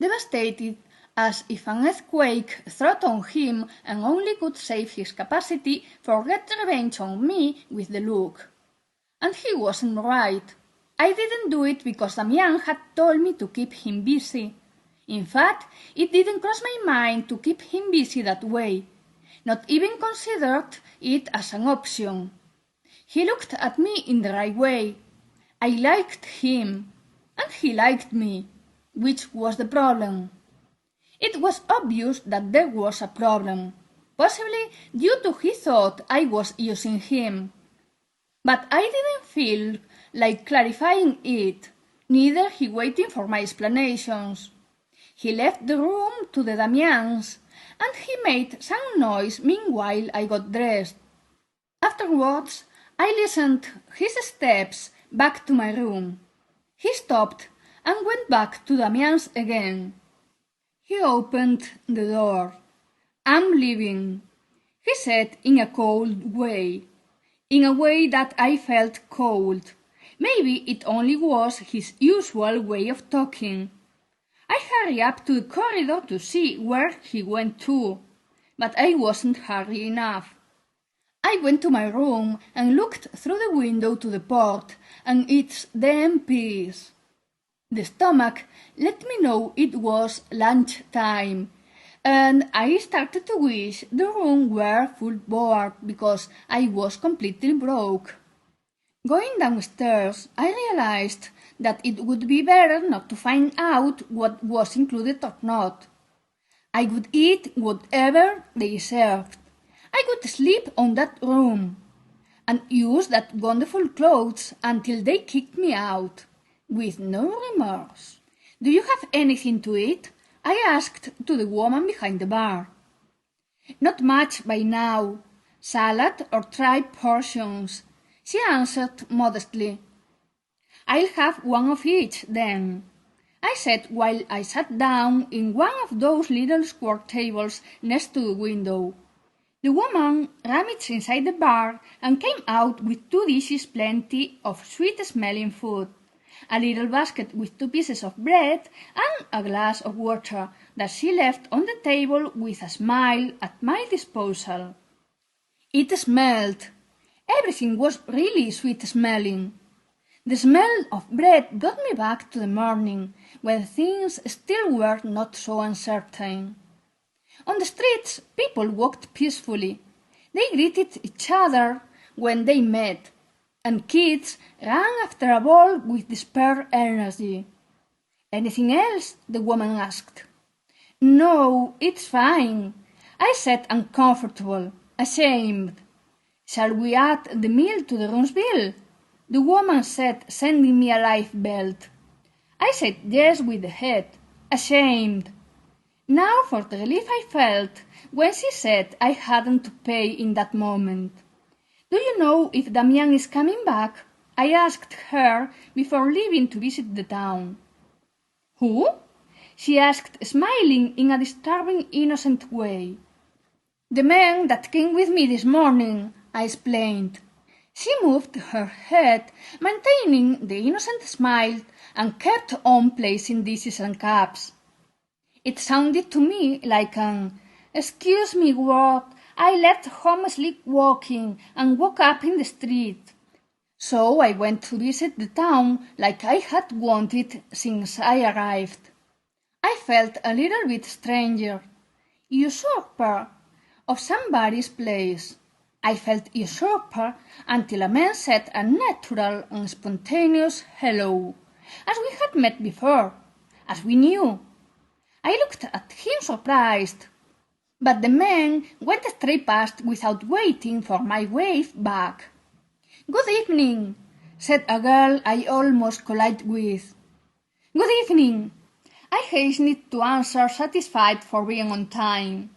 Devastated as if an earthquake threatened him and only could save his capacity for get revenge on me with the look. And he wasn't right. I didn't do it because Damian had told me to keep him busy. In fact, it didn't cross my mind to keep him busy that way. Not even considered it as an option. He looked at me in the right way. I liked him, and he liked me. Which was the problem? It was obvious that there was a problem, possibly due to he thought I was using him. But I didn't feel like clarifying it, neither he waiting for my explanations. He left the room to the Damians, and he made some noise meanwhile I got dressed. Afterwards, I listened his steps back to my room. He stopped and went back to Damian's again. He opened the door. "I'm leaving," he said in a cold way. In a way that I felt cold. Maybe it only was his usual way of talking. I hurried up to the corridor to see where he went to, but I wasn't hurry enough. I went to my room and looked through the window to the port and its damn peace. The stomach let me know it was lunch time, and I started to wish the room were full board because I was completely broke. Going downstairs, I realized that it would be better not to find out what was included or not. I would eat whatever they served. I would sleep on that room and use that wonderful clothes until they kicked me out, with no remorse. "Do you have anything to eat?" I asked to the woman behind the bar. "Not much by now. Salad or tripe portions," she answered modestly. "I'll have one of each, then," I said while I sat down in one of those little square tables next to the window. The woman rummaged inside the bar and came out with 2 dishes plenty of sweet-smelling food, a little basket with 2 pieces of bread, and a glass of water that she left on the table with a smile at my disposal. It smelled. Everything was really sweet-smelling. The smell of bread brought me back to the morning, when things still were not so uncertain. On the streets, people walked peacefully. They greeted each other when they met, and kids ran after a ball with despair energy. "Anything else?" the woman asked. "No, it's fine," I said, uncomfortable, ashamed. "Shall we add the meal to the room's bill?" the woman said, sending me a life belt. I said yes with the head, ashamed. Now for the relief I felt when she said I hadn't to pay in that moment. "Do you know if Damian is coming back?" I asked her before leaving to visit the town. "Who?" she asked, smiling in a disturbing innocent way. "The man that came with me this morning," I explained. She moved her head, maintaining the innocent smile, and kept on placing dishes and cups. It sounded to me like an "Excuse me, what? I left home sleepwalking and woke up in the street." So I went to visit the town like I had wanted since I arrived. I felt a little bit stranger, usurper of somebody's place. I felt usurper until a man said a natural and spontaneous hello, as we had met before, as we knew. I looked at him surprised, but the man went straight past without waiting for my wave back. "Good evening," said a girl I almost collided with. "Good evening," I hastened to answer, satisfied for being on time.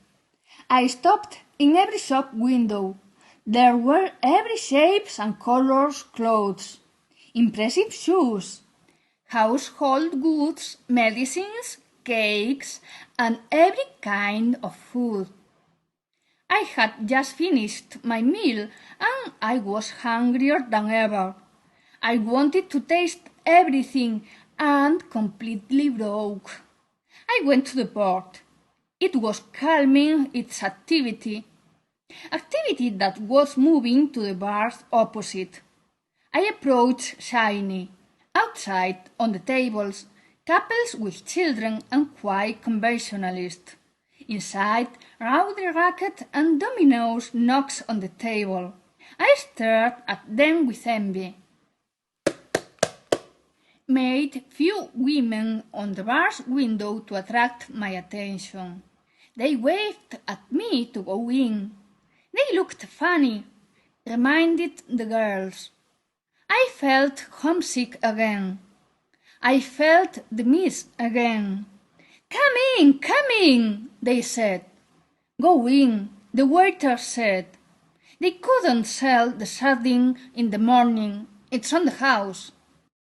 I stopped in every shop window. There were every shapes and colors clothes, impressive shoes, household goods, medicines, cakes, and every kind of food. I had just finished my meal and I was hungrier than ever. I wanted to taste everything and completely broke. I went to the port. It was calming its activity that was moving to the bars opposite. I approached Shiny. Outside, on the tables, couples with children and quiet conversationalists. Inside, rowdy racket and dominoes knocks on the table. I stared at them with envy. Made few women on the bar's window to attract my attention. They waved at me to go in. They looked funny, reminded the girls. I felt homesick again. I felt the mist again. Come in, they said. Go in, the waiter said. They couldn't sell the sardine in the morning. It's on the house.